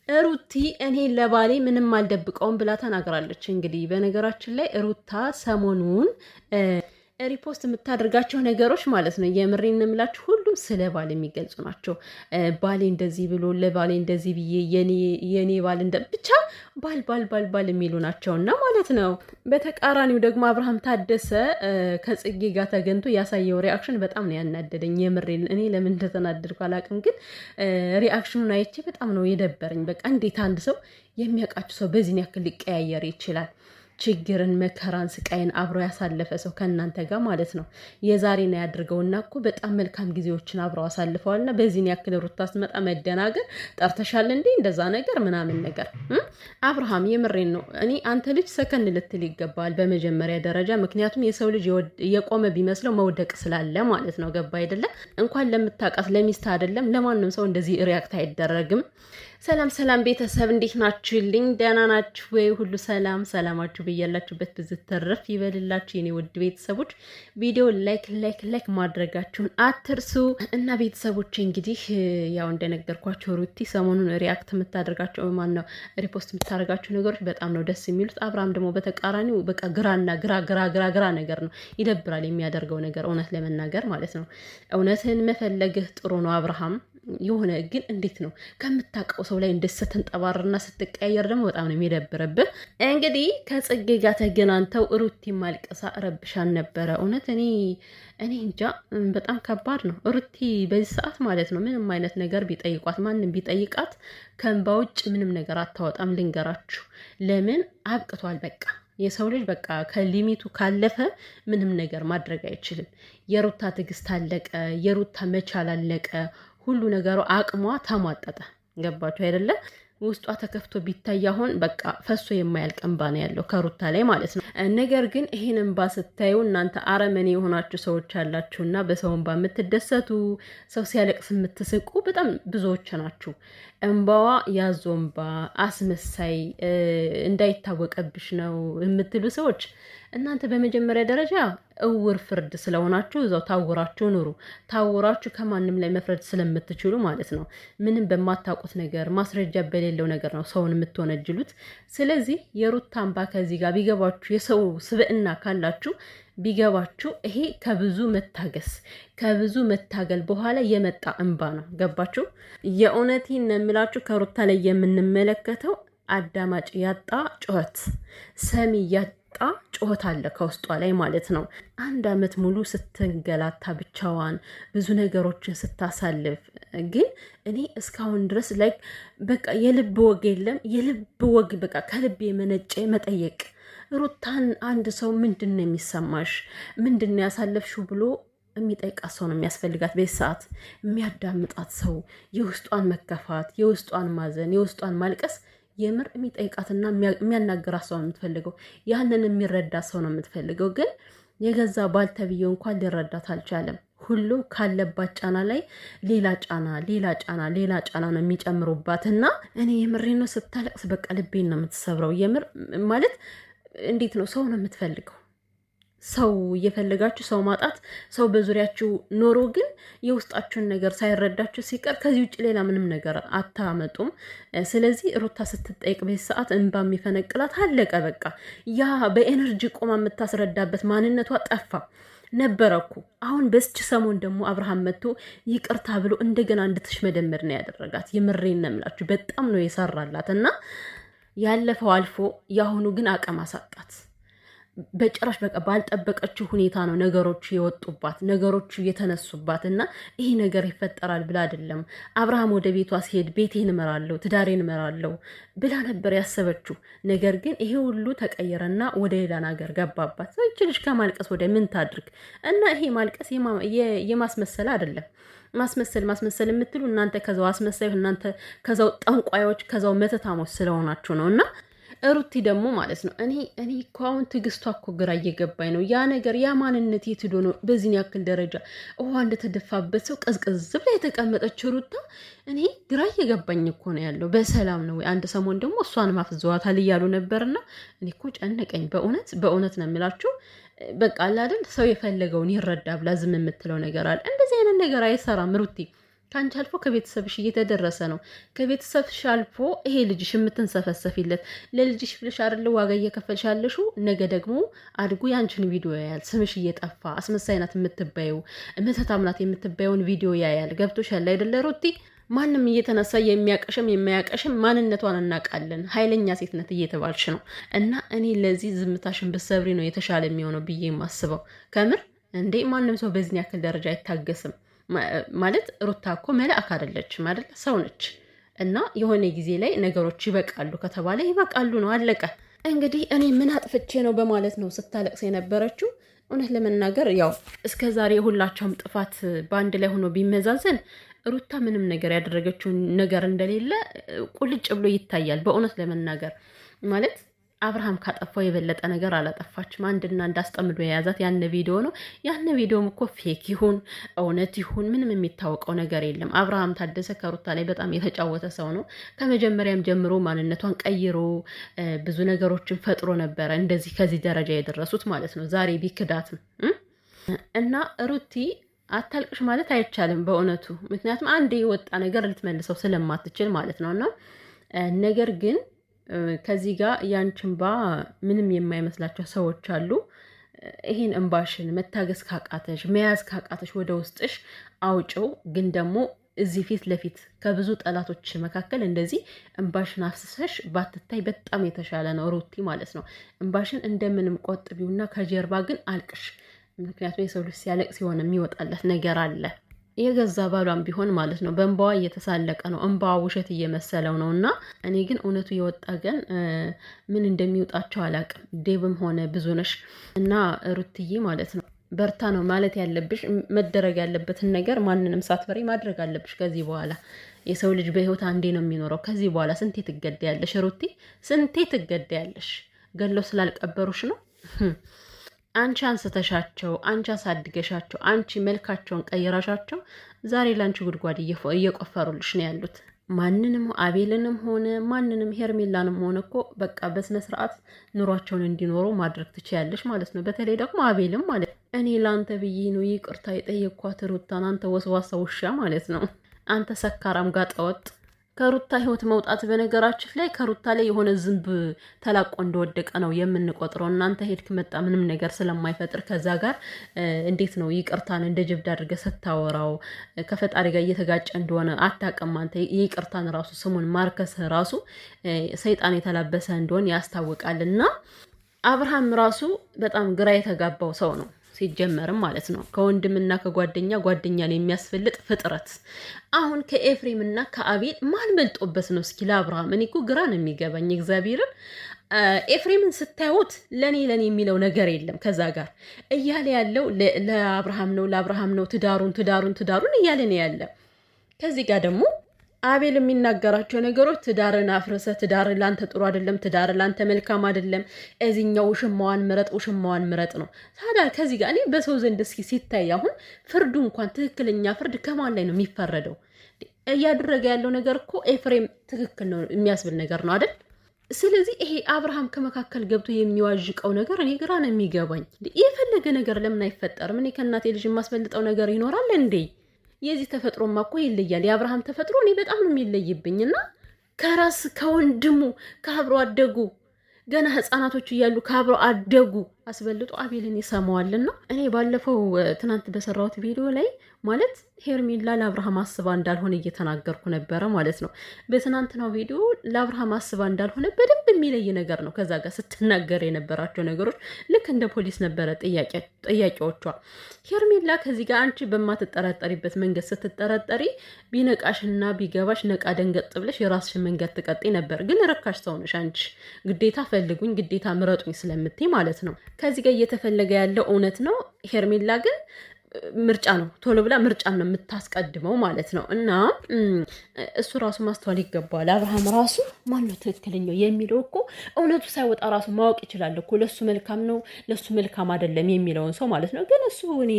ሩቲ እኔ ለባሌ ምንም አልደብቀውም ብላ ተናግራለች። እንግዲህ በነገራችን ላይ ሩታ ሰሞኑን ሪፖስት የምታደርጋቸው ነገሮች ማለት ነው የምሬን እምላችሁ ሁሉም ስለ ባል የሚገልጹ ናቸው። ባሌ እንደዚህ ብሎ ለባሌ እንደዚህ ብዬ የኔ ባል ብቻ ባል የሚሉ ናቸው እና ማለት ነው። በተቃራኒው ደግሞ አብርሃም ታደሰ ከጽጌ ጋር ተገንቶ ያሳየው ሪአክሽን በጣም ነው ያናደደኝ። የምሬን እኔ ለምን እንደተናደድኩ አላውቅም፣ ግን ሪአክሽኑን አይቼ በጣም ነው የደበረኝ። በቃ እንዴት አንድ ሰው የሚያውቃችሁ ሰው በዚህን ያክል ሊቀያየር ይችላል? ችግርን፣ መከራን፣ ስቃይን አብሮ ያሳለፈ ሰው ከእናንተ ጋር ማለት ነው። የዛሬ ነው ያድርገውና እኮ በጣም መልካም ጊዜዎችን አብረው አሳልፈዋልና በዚህን ያክል ሩታ ስትመጣ መደናገር ጠርተሻል እንዴ እንደዛ ነገር ምናምን ነገር። አብርሃም የምሬን ነው። እኔ አንተ ልጅ ሰከን ልትል ይገባል በመጀመሪያ ደረጃ። ምክንያቱም የሰው ልጅ የቆመ ቢመስለው መውደቅ ስላለ ማለት ነው። ገባ አይደለም? እንኳን ለምታውቃት ለሚስት አይደለም ለማንም ሰው እንደዚህ ሪያክት አይደረግም። ሰላም ቤተሰብ እንዴት ናችሁልኝ? ደህና ናችሁ ወይ? ሁሉ ሰላማችሁ በያላችሁበት ብዝት ተረፍ ይበልላችሁ የኔ ውድ ቤተሰቦች። ቪዲዮ ላይክ ማድረጋችሁን አትርሱ። እና ቤተሰቦች እንግዲህ ያው እንደነገርኳችሁ ሩቲ ሰሞኑን ሪአክት የምታደርጋቸው ማነው ሪፖስት የምታደርጋቸው ነገሮች በጣም ነው ደስ የሚሉት። አብርሃም ደግሞ በተቃራኒው በቃ ግራና ግራ ነገር ነው። ይደብራል የሚያደርገው ነገር እውነት ለመናገር ማለት ነው። እውነትን መፈለግህ ጥሩ ነው አብርሃም። የሆነ ግን እንዴት ነው ከምታውቀው ሰው ላይ ስትንጠባርና ስትቀያየር ደግሞ በጣም ነው የሚደብርብህ። እንግዲህ ከጽጌ ጋር ተገናኝተው ሩቲ ማልቀሳ ረብሻን ነበረ። እውነት እኔ እንጃ በጣም ከባድ ነው። ሩቲ በዚህ ሰዓት ማለት ነው ምንም አይነት ነገር ቢጠይቋት ማንም ቢጠይቃት ከእንባ ውጭ ምንም ነገር አታወጣም። ልንገራችሁ ለምን አብቅቷል። በቃ የሰው ልጅ በቃ ከሊሚቱ ካለፈ ምንም ነገር ማድረግ አይችልም። የሩታ ትዕግስት አለቀ። የሩታ መቻል አለቀ። ሁሉ ነገሩ አቅሟ ተሟጠጠ። ገባችሁ አይደለ? ውስጧ ተከፍቶ ቢታይ አሁን በቃ ፈሶ የማያልቅ እንባ ነው ያለው ከሩታ ላይ ማለት ነው። ነገር ግን ይሄን እንባ ስታዩ እናንተ አረመኔ የሆናችሁ ሰዎች አላችሁና በሰው እንባ የምትደሰቱ፣ ሰው ሲያለቅስ የምትስቁ በጣም ብዙዎች ናችሁ። እንባዋ ያዞ እንባ አስመሳይ እንዳይታወቀብሽ ነው የምትሉ ሰዎች እናንተ በመጀመሪያ ደረጃ እውር ፍርድ ስለሆናችሁ እዛው ታውራችሁ ኑሩ። ታውራችሁ ከማንም ላይ መፍረድ ስለምትችሉ ማለት ነው። ምንም በማታውቁት ነገር ማስረጃ በሌለው ነገር ነው ሰውን የምትወነጅሉት። ስለዚህ የሩታ እንባ ከዚህ ጋር ቢገባችሁ፣ የሰው ስብዕና ካላችሁ ቢገባችሁ፣ ይሄ ከብዙ መታገስ ከብዙ መታገል በኋላ የመጣ እንባ ነው። ገባችሁ? የእውነቴን ነው የምላችሁ ከሩታ ላይ የምንመለከተው አዳማጭ ያጣ ጩኸት፣ ሰሚ ያጣ ጩኸት አለ ከውስጧ ላይ ማለት ነው። 1 ዓመት ሙሉ ስትንገላታ ብቻዋን ብዙ ነገሮችን ስታሳልፍ፣ ግን እኔ እስካሁን ድረስ ላይ በቃ የልብ ወግ የለም። የልብ ወግ በቃ ከልብ የመነጨ መጠየቅ ሩታን አንድ ሰው ምንድን ነው የሚሰማሽ፣ ምንድን ነው ያሳለፍሽው ብሎ የሚጠይቃት ሰው ነው የሚያስፈልጋት። በዚህ ሰዓት የሚያዳምጣት ሰው፣ የውስጧን መከፋት፣ የውስጧን ማዘን፣ የውስጧን ማልቀስ የምር የሚጠይቃትና የሚያናግራት ሰው ነው የምትፈልገው። ያንን የሚረዳ ሰው ነው የምትፈልገው። ግን የገዛ ባልተብዬው እንኳን ሊረዳት አልቻለም። ሁሉም ካለባት ጫና ላይ ሌላ ጫና ነው የሚጨምሩባት። እና እኔ የምሬ ነው ስታለቅስ በቃ ልቤን ነው የምትሰብረው። የምር ማለት እንዴት ነው ሰው ነው የምትፈልገው። ሰው እየፈለጋችሁ ሰው ማጣት፣ ሰው በዙሪያችሁ ኖሮ ግን የውስጣችሁን ነገር ሳይረዳችሁ ሲቀር ከዚህ ውጭ ሌላ ምንም ነገር አታመጡም። ስለዚህ ሩታ ስትጠይቅ በዚህ ሰዓት እንባ የሚፈነቅላት አለቀ በቃ። ያ በኤነርጂ ቆማ የምታስረዳበት ማንነቷ ጠፋ ነበረ እኮ። አሁን በስች ሰሞን ደግሞ አብርሃም መጥቶ ይቅርታ ብሎ እንደገና እንድትሽመደመድ ነው ያደረጋት። የምሬን ነው የምላችሁ በጣም ነው የሰራላት። እና ያለፈው አልፎ የአሁኑ ግን አቅም አሳጣት። በጭራሽ በቃ ባልጠበቀችው ሁኔታ ነው ነገሮቹ የወጡባት፣ ነገሮቹ የተነሱባት። እና ይሄ ነገር ይፈጠራል ብላ አይደለም አብርሃም ወደ ቤቷ ሲሄድ ቤቴን እመራለሁ፣ ትዳሬን እመራለሁ ብላ ነበር ያሰበችው። ነገር ግን ይሄ ሁሉ ተቀየረና ወደ ሌላ ነገር ገባባት። ሰዎች ልጅ ከማልቀስ ወደ ምን ታድርግ? እና ይሄ ማልቀስ የማስመሰል አይደለም። ማስመሰል የምትሉ እናንተ ከዛው አስመሳይ፣ እናንተ ከዛው ጠንቋዮች፣ ከዛው መተታሞች ስለሆናችሁ ነው። እና ሩቲ ደግሞ ማለት ነው እኔ እኮ አሁን ትዕግስቷ እኮ ግራ እየገባኝ ነው። ያ ነገር ያ ማንነት የት ሄዶ ነው በዚህን ያክል ደረጃ ውሃ እንደተደፋበት ሰው ቀዝቀዝ ብላ የተቀመጠችው ሩታ? እኔ ግራ እየገባኝ እኮ ነው ያለው። በሰላም ነው ወይ? አንድ ሰሞን ደግሞ እሷን ማፍዘዋታል እያሉ ነበርና እኔ እኮ ጨነቀኝ። በእውነት ነው የምላችሁ። በቃ አለ አይደል ሰው የፈለገውን ይረዳ ብላ ዝም የምትለው ነገር አለ። እንደዚህ አይነት ነገር አይሰራም ሩቲ። ከአንቺ አልፎ ከቤተሰብሽ እየተደረሰ ነው። ከቤተሰብሽ አልፎ ይሄ ልጅሽ የምትንሰፈሰፊለት ለልጅሽ ብለሽ አይደለ ዋጋ እየከፈልሽ ያለሽው። ነገ ደግሞ አድጎ ያንቺን ቪዲዮ ያያል። ስምሽ እየጠፋ አስመሳይናት የምትባየው መተታምናት የምትባየውን ቪዲዮ ያያል። ገብቶሻል አይደለ ሩቲ? ማንም እየተነሳ የሚያቀሽም የማያቀሽም ማንነቷን እናውቃለን። ኃይለኛ ሴትነት እየተባልሽ ነው። እና እኔ ለዚህ ዝምታሽን ብትሰብሪ ነው የተሻለ የሚሆነው ብዬ የማስበው። ከምር እንዴ ማንም ሰው በዚህ ያክል ደረጃ አይታገስም። ማለት ሩታ እኮ መልአክ አይደለችም አይደለ? ሰው ነች። እና የሆነ ጊዜ ላይ ነገሮች ይበቃሉ ከተባለ ይበቃሉ ነው፣ አለቀ። እንግዲህ እኔ ምን አጥፍቼ ነው በማለት ነው ስታለቅስ የነበረችው። እውነት ለመናገር ያው እስከ ዛሬ የሁላቸውም ጥፋት በአንድ ላይ ሆኖ ቢመዛዘን ሩታ ምንም ነገር ያደረገችውን ነገር እንደሌለ ቁልጭ ብሎ ይታያል። በእውነት ለመናገር ማለት አብርሃም ካጠፋው የበለጠ ነገር አላጠፋችም። አንድና እንዳስጠምዶ የያዛት ያነ ቪዲዮ ነው። ያነ ቪዲዮም እኮ ፌክ ይሁን እውነት ይሁን ምንም የሚታወቀው ነገር የለም። አብርሃም ታደሰ ከሩታ ላይ በጣም የተጫወተ ሰው ነው። ከመጀመሪያም ጀምሮ ማንነቷን ቀይሮ ብዙ ነገሮችን ፈጥሮ ነበረ እንደዚህ ከዚህ ደረጃ የደረሱት ማለት ነው። ዛሬ ቢክዳትም እና ሩቲ አታልቅሽ ማለት አይቻልም በእውነቱ። ምክንያቱም አንድ የወጣ ነገር ልትመልሰው ስለማትችል ማለት ነው። እና ነገር ግን ከዚህ ጋር ያንቺ እንባ ምንም የማይመስላቸው ሰዎች አሉ። ይህን እንባሽን መታገስ ካቃተሽ፣ መያዝ ካቃተሽ ወደ ውስጥሽ አውጭው። ግን ደግሞ እዚህ ፊት ለፊት ከብዙ ጠላቶች መካከል እንደዚህ እንባሽን አፍስሰሽ ባትታይ በጣም የተሻለ ነው ሩቲ ማለት ነው። እንባሽን እንደምንም ቆጥቢውና ከጀርባ ግን አልቅሽ። ምክንያቱም የሰው ልጅ ሲያለቅስ ሲሆን የሚወጣለት ነገር አለ። የገዛ ባሏም ቢሆን ማለት ነው በእንባዋ እየተሳለቀ ነው። እንባዋ ውሸት እየመሰለው ነው። እና እኔ ግን እውነቱ የወጣ ግን ምን እንደሚወጣቸው አላውቅም። ዴብም ሆነ ብዙነሽ እና ሩትዬ ማለት ነው በርታ ነው ማለት ያለብሽ። መደረግ ያለበትን ነገር ማንንም ሳትፈሪ ማድረግ አለብሽ። ከዚህ በኋላ የሰው ልጅ በህይወት አንዴ ነው የሚኖረው። ከዚህ በኋላ ስንቴ ትገደያለሽ ሩቲ? ስንቴ ትገደያለሽ? ገለው ስላልቀበሩሽ ነው። አንቺ አንስተሻቸው፣ አንቺ አሳድገሻቸው፣ አንቺ መልካቸውን ቀይራሻቸው ዛሬ ለአንቺ ጉድጓድ እየቆፈሩልሽ ነው ያሉት። ማንንም አቤልንም ሆነ ማንንም ሄርሜላንም ሆነ እኮ በቃ በስነ ስርዓት ኑሯቸውን እንዲኖሩ ማድረግ ትችያለሽ ማለት ነው። በተለይ ደግሞ አቤልም ማለት እኔ ለአንተ ብዬ ነው ይቅርታ የጠየኳት ሩታን፣ አንተ ወስዋሳ ውሻ ማለት ነው። አንተ ሰካራም ጋጠወጥ ከሩታ ህይወት መውጣት በነገራችን ላይ ከሩታ ላይ የሆነ ዝንብ ተላቆ እንደወደቀ ነው የምንቆጥረው። እናንተ ሄድክ መጣ ምንም ነገር ስለማይፈጥር ከዛ ጋር እንዴት ነው ይቅርታን እንደ ጀብድ አድርገህ ስታወራው ከፈጣሪ ጋር እየተጋጨ እንደሆነ አታውቅም። አንተ የይቅርታን ራሱ ስሙን ማርከስ ራሱ ሰይጣን የተላበሰ እንደሆነ ያስታውቃል። እና አብርሃም ራሱ በጣም ግራ የተጋባው ሰው ነው ሲጀመርም ማለት ነው። ከወንድምና ጓደኛን የሚያስፈልጥ ፍጥረት። አሁን ከኤፍሬምና ከአቤል ማን በልጦበት ነው? እስኪ ለአብርሃም እኔ እኮ ግራ ነው የሚገባኝ እግዚአብሔርን። ኤፍሬምን ስታዩት ለኔ የሚለው ነገር የለም። ከዛ ጋር እያለ ያለው ለአብርሃም ነው ትዳሩን እያለ ነው ያለ። ከዚህ ጋር ደግሞ አቤል የሚናገራቸው ነገሮች ትዳርን አፍርሰ፣ ትዳር ላንተ ጥሩ አይደለም፣ ትዳር ላንተ መልካም አይደለም፣ እዚህኛው ውሽማዋን ምረጥ ነው። ታዲያ ከዚህ ጋር እኔ በሰው ዘንድ እስኪ ሲታይ አሁን ፍርዱ እንኳን ትክክለኛ ፍርድ ከማን ላይ ነው የሚፈረደው? እያደረገ ያለው ነገር እኮ ኤፍሬም ትክክል ነው የሚያስብል ነገር ነው አይደል? ስለዚህ ይሄ አብርሃም ከመካከል ገብቶ የሚዋዥቀው ነገር እኔ ግራ ነው የሚገባኝ። የፈለገ ነገር ለምን አይፈጠርም? እኔ ከእናቴ ልጅ የማስበልጠው ነገር ይኖራል እንዴ? የዚህ ተፈጥሮማ እኮ ይለያል። የአብርሃም ተፈጥሮ እኔ በጣም ነው የሚለይብኝና ከራስ ከወንድሙ ከአብሮ አደጉ ገና ህፃናቶች እያሉ ከአብሮ አደጉ አስበልጦ አቤልን ይሰማዋልና እኔ ባለፈው ትናንት በሰራሁት ቪዲዮ ላይ ማለት ሄርሜላ ለአብርሃም አስባ እንዳልሆነ እየተናገርኩ ነበረ ማለት ነው። በትናንትናው ቪዲዮ ለአብርሃም አስባ እንዳልሆነ በደንብ የሚለይ ነገር ነው። ከዛ ጋር ስትናገር የነበራቸው ነገሮች ልክ እንደ ፖሊስ ነበረ ጥያቄዎቿ። ሄርሜላ ከዚህ ጋር አንቺ በማትጠራጠሪበት መንገድ ስትጠራጠሪ ቢነቃሽና ቢገባሽ ነቃ ደንገጥ ብለሽ የራስሽን መንገድ ትቀጤ ነበር። ግን ረካሽ ሰው ነሽ አንቺ። ግዴታ ፈልጉኝ ግዴታ ምረጡኝ ስለምትይ ማለት ነው። ከዚህ ጋር እየተፈለገ ያለው እውነት ነው። ሄርሜላ ግን ምርጫ ነው፣ ቶሎ ብላ ምርጫን ነው የምታስቀድመው ማለት ነው። እና እሱ ራሱ ማስተዋል ይገባዋል። አብርሃም ራሱ ማነው ትክክለኛው የሚለው እኮ እውነቱ ሳይወጣ ራሱ ማወቅ ይችላል እኮ ለሱ መልካም ነው ለሱ መልካም አይደለም የሚለውን ሰው ማለት ነው። ግን እሱ እኔ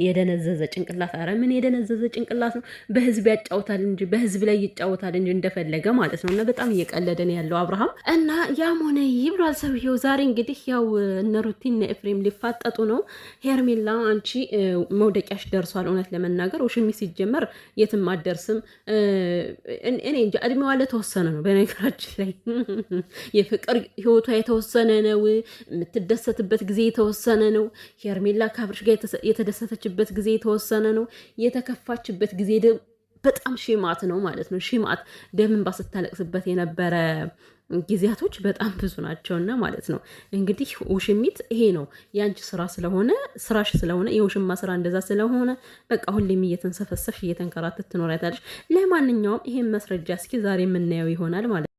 የደነዘዘ ጭንቅላት። ኧረ ምን የደነዘዘ ጭንቅላት ነው? በህዝብ ያጫውታል እንጂ በህዝብ ላይ ይጫወታል እንጂ እንደፈለገ ማለት ነው። እና በጣም እየቀለደን ያለው አብርሃም እና ያም ሆነ ይህ ብሏል ሰውየው። ዛሬ እንግዲህ ያው እነ ሩቲ እነ ኤፍሬም ሊፋጠጡ ነው። ሄርሜላ አንቺ መውደቂያሽ ደርሷል። እውነት ለመናገር ውሽሚ ሲጀመር የትም አደርስም። እኔ እንጃ እድሜዋ ለተወሰነ ነው። በነገራችን ላይ የፍቅር ህይወቷ የተወሰነ ነው። የምትደሰትበት ጊዜ የተወሰነ ነው። ሄርሜላ ከአብርሽ ጋር የተደሰተችበት ጊዜ የተወሰነ ነው። የተከፋችበት ጊዜ በጣም ሺማት ነው ማለት ነው። ሺማት ደምን ባስታለቅስበት የነበረ ጊዜያቶች በጣም ብዙ ናቸውና ማለት ነው። እንግዲህ ውሽሚት ይሄ ነው የአንቺ ስራ ስለሆነ ስራሽ ስለሆነ የውሽማ ስራ እንደዛ ስለሆነ በቃ ሁሌም እየተንሰፈሰፍሽ እየተንከራተት ትኖሪያታለሽ። ለማንኛውም ይሄን መስረጃ እስኪ ዛሬ የምናየው ይሆናል ማለት ነው።